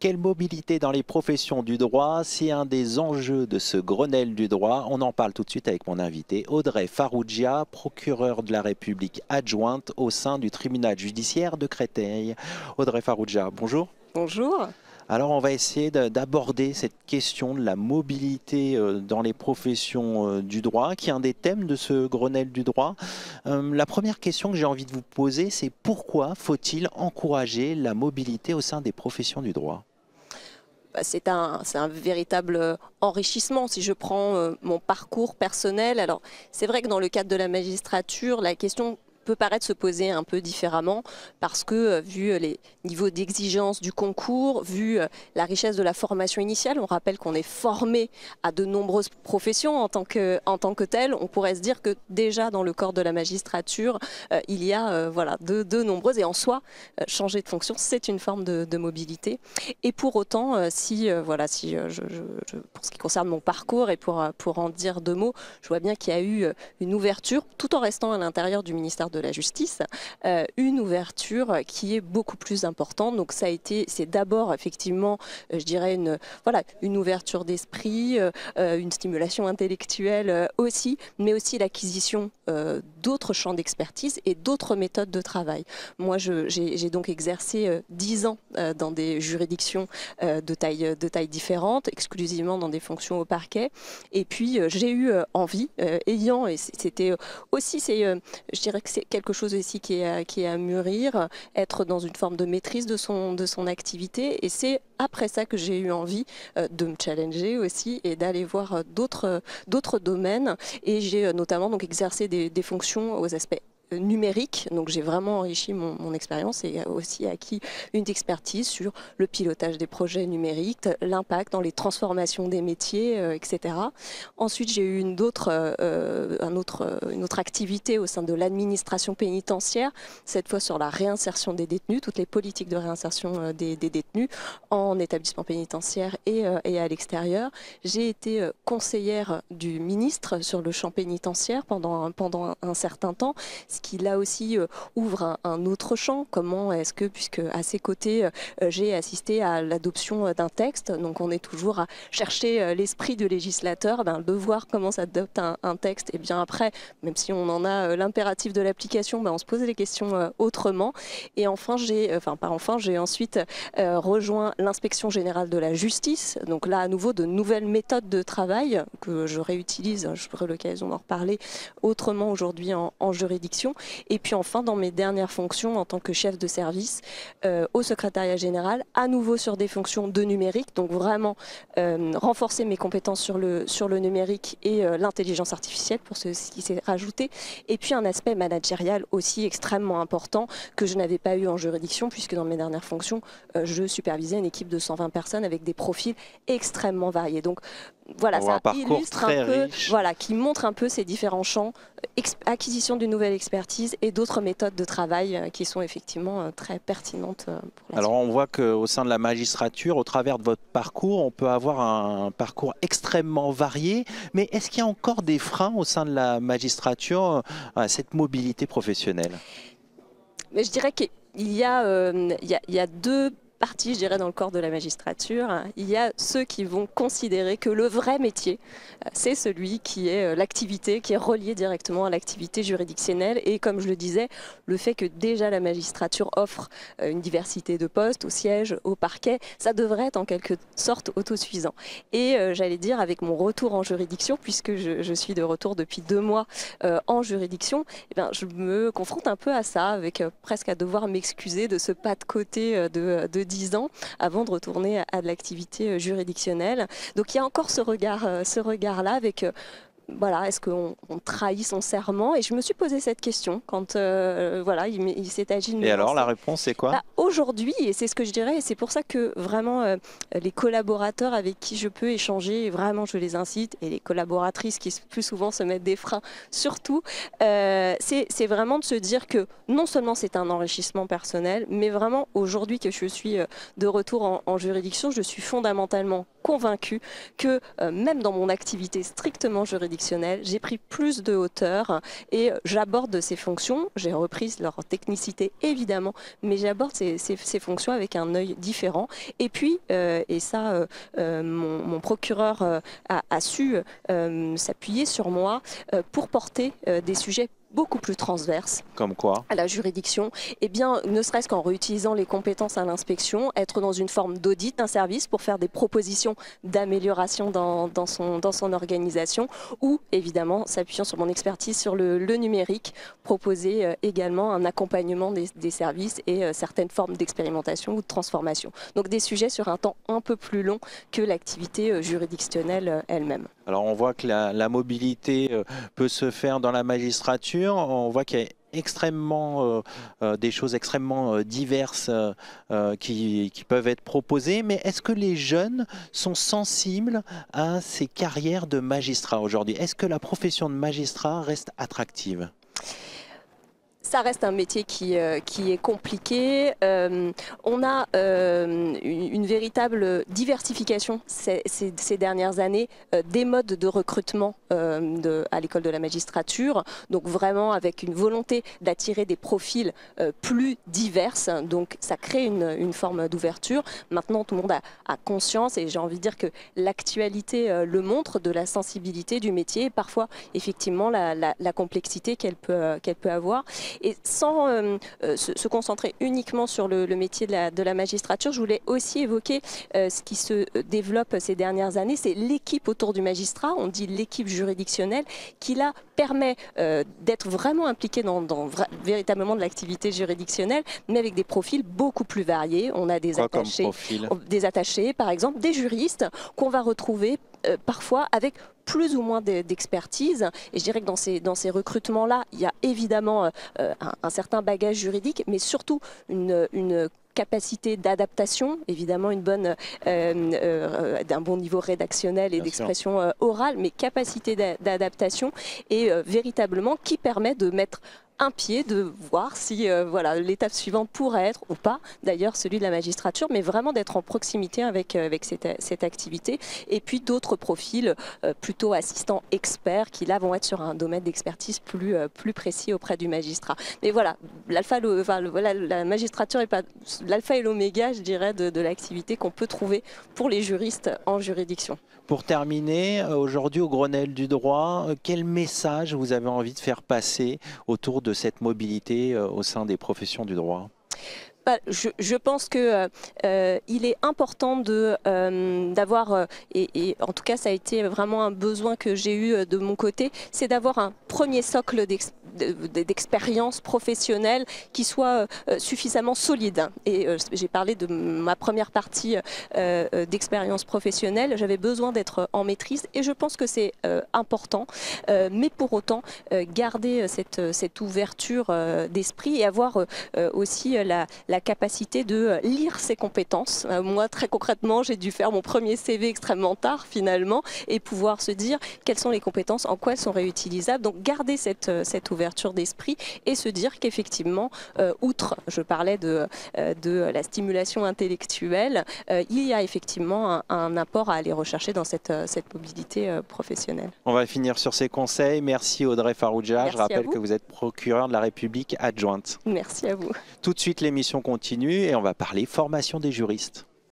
Quelle mobilité dans les professions du droit? C'est un des enjeux de ce Grenelle du droit. On en parle tout de suite avec mon invité, Audrey Farrugia, procureure de la République adjointe au sein du tribunal judiciaire de Créteil. Audrey Farrugia, bonjour. Bonjour. Alors on va essayer d'aborder cette question de la mobilité dans les professions du droit, qui est un des thèmes de ce Grenelle du droit. La première question que j'ai envie de vous poser, c'est pourquoi faut-il encourager la mobilité au sein des professions du droit? C'est un véritable enrichissement. Si je prends mon parcours personnel, alors c'est vrai que dans le cadre de la magistrature, la question peut paraître se poser un peu différemment parce que vu les niveaux d'exigence du concours, vu la richesse de la formation initiale, on rappelle qu'on est formé à de nombreuses professions en tant que tel, on pourrait se dire que déjà dans le corps de la magistrature, il y a voilà, de nombreuses, et en soi, changer de fonction, c'est une forme de mobilité. Et pour autant, pour ce qui concerne mon parcours et pour en dire deux mots, je vois bien qu'il y a eu une ouverture, tout en restant à l'intérieur du ministère de la Justice, une ouverture qui est beaucoup plus importante. Donc c'est d'abord effectivement, je dirais une ouverture d'esprit, une stimulation intellectuelle aussi, mais aussi l'acquisition d'autres champs d'expertise et d'autres méthodes de travail. Moi, j'ai donc exercé 10 ans dans des juridictions de taille différentes, exclusivement dans des fonctions au parquet. Et puis j'ai eu envie, et c'était aussi, je dirais que c'est quelque chose aussi qui est à mûrir, être dans une forme de maîtrise de son activité. Et c'est après ça que j'ai eu envie de me challenger aussi et d'aller voir d'autres domaines. Et j'ai notamment donc exercé des fonctions aux aspects numérique, donc j'ai vraiment enrichi mon expérience et aussi acquis une expertise sur le pilotage des projets numériques, l'impact dans les transformations des métiers, etc. Ensuite, j'ai eu une autre activité au sein de l'administration pénitentiaire, cette fois sur la réinsertion des détenus, toutes les politiques de réinsertion des détenus en établissement pénitentiaire et à l'extérieur. J'ai été conseillère du ministre sur le champ pénitentiaire pendant un certain temps, ce qui là aussi ouvre un autre champ. Comment est-ce que, puisque à ses côtés, j'ai assisté à l'adoption d'un texte, donc on est toujours à chercher l'esprit du législateur, de voir comment s'adopte un texte, et bien après, même si on en a l'impératif de l'application, on se pose les questions autrement. Et enfin, j'ai ensuite rejoint l'inspection générale de la justice, donc là à nouveau de nouvelles méthodes de travail que je réutilise, j'aurai l'occasion d'en reparler autrement aujourd'hui en juridiction. Et puis enfin, dans mes dernières fonctions en tant que chef de service au secrétariat général, à nouveau sur des fonctions de numérique, donc vraiment renforcer mes compétences sur le numérique et l'intelligence artificielle pour ce qui s'est rajouté. Et puis un aspect managérial aussi extrêmement important que je n'avais pas eu en juridiction, puisque dans mes dernières fonctions, je supervisais une équipe de 120 personnes avec des profils extrêmement variés. Donc voilà, ça illustre un peu, voilà, qui montre un peu ces différents champs, acquisition d'une nouvelle expertise et d'autres méthodes de travail qui sont effectivement très pertinentes pour la Alors suite. on voit qu'au sein de la magistrature, au travers de votre parcours, on peut avoir un parcours extrêmement varié, mais est-ce qu'il y a encore des freins au sein de la magistrature à cette mobilité professionnelle? Mais je dirais qu'il y a deux partie, je dirais, dans le corps de la magistrature. Il y a ceux qui vont considérer que le vrai métier, c'est celui qui est l'activité, qui est relié directement à l'activité juridictionnelle. Et comme je le disais, le fait que déjà la magistrature offre une diversité de postes au siège, au parquet, ça devrait être en quelque sorte autosuffisant. Et j'allais dire, avec mon retour en juridiction, puisque je suis de retour depuis 2 mois en juridiction, eh bien, je me confronte un peu à ça, avec presque à devoir m'excuser de ce pas de côté de 10 ans avant de retourner à de l'activité juridictionnelle. Donc il y a encore ce regard-là avec voilà, est-ce qu'on trahit son serment? Et je me suis posé cette question quand voilà, il s'est agi de me Et alors, lancer. la réponse, c'est quoi? Aujourd'hui, et c'est ce que je dirais, et c'est pour ça que vraiment les collaborateurs avec qui je peux échanger, vraiment je les incite, et les collaboratrices qui plus souvent se mettent des freins, surtout, c'est vraiment de se dire que non seulement c'est un enrichissement personnel, mais vraiment aujourd'hui que je suis de retour en juridiction, je suis fondamentalement convaincue que même dans mon activité strictement juridique, juridictionnelle, j'ai pris plus de hauteur et j'aborde ces fonctions, j'ai repris leur technicité évidemment, mais j'aborde ces fonctions avec un œil différent. Et puis, et ça, mon procureur a su s'appuyer sur moi pour porter des sujets beaucoup plus transverse. Comme quoi? À la juridiction, eh bien, ne serait-ce qu'en réutilisant les compétences à l'inspection, être dans une forme d'audit d'un service pour faire des propositions d'amélioration dans son organisation, ou évidemment s'appuyant sur mon expertise sur le numérique, proposer également un accompagnement des services et certaines formes d'expérimentation ou de transformation. Donc des sujets sur un temps un peu plus long que l'activité juridictionnelle elle-même. Alors on voit que la mobilité peut se faire dans la magistrature. On voit qu'il y a des choses extrêmement diverses qui peuvent être proposées. Mais est-ce que les jeunes sont sensibles à ces carrières de magistrat aujourd'hui? Est-ce que la profession de magistrat reste attractive? Ça reste un métier qui est compliqué. On a une véritable diversification ces dernières années des modes de recrutement à l'école de la magistrature. Donc vraiment avec une volonté d'attirer des profils plus divers. Donc ça crée une forme d'ouverture. Maintenant tout le monde a conscience, et j'ai envie de dire que l'actualité le montre, de la sensibilité du métier et parfois effectivement la complexité qu'elle peut avoir. Et sans se concentrer uniquement sur le métier de la magistrature, je voulais aussi évoquer ce qui se développe ces dernières années, c'est l'équipe autour du magistrat, on dit l'équipe juridictionnelle, qui là permet d'être vraiment impliqué dans véritablement de l'activité juridictionnelle, mais avec des profils beaucoup plus variés. On a des attachés, par exemple, des juristes qu'on va retrouver parfois avec plus ou moins d'expertise. Et je dirais que dans ces recrutements-là, il y a évidemment un certain bagage juridique, mais surtout une capacité d'adaptation, évidemment d'un bon niveau rédactionnel et d'expression orale, mais capacité d'adaptation et véritablement qui permet de mettre un pied, de voir si l'étape suivante pourrait être ou pas, d'ailleurs celui de la magistrature, mais vraiment d'être en proximité avec cette activité. Et puis d'autres profils plutôt assistants experts qui là vont être sur un domaine d'expertise plus précis auprès du magistrat. Mais voilà, la magistrature n'est pas l'alpha et l'oméga, je dirais, de l'activité qu'on peut trouver pour les juristes en juridiction. Pour terminer, aujourd'hui au Grenelle du droit, quel message vous avez envie de faire passer autour de cette mobilité au sein des professions du droit? Je pense qu'il est important d'avoir, et en tout cas ça a été vraiment un besoin que j'ai eu de mon côté, c'est d'avoir un premier socle d'expérience professionnelle qui soit suffisamment solide. Et j'ai parlé de ma première partie d'expérience professionnelle, j'avais besoin d'être en maîtrise et je pense que c'est important, mais pour autant garder cette ouverture d'esprit et avoir aussi la capacité de lire ses compétences. Moi, très concrètement, j'ai dû faire mon premier CV extrêmement tard, finalement, et pouvoir se dire quelles sont les compétences, en quoi elles sont réutilisables. Donc, garder cette ouverture d'esprit et se dire qu'effectivement, outre, je parlais de la stimulation intellectuelle, il y a effectivement un apport à aller rechercher dans cette mobilité professionnelle. On va finir sur ces conseils. Merci Audrey Farrugia. Merci. Je rappelle que vous êtes procureure de la République adjointe. Merci à vous. Tout de suite, l'émission continue et on va parler formation des juristes.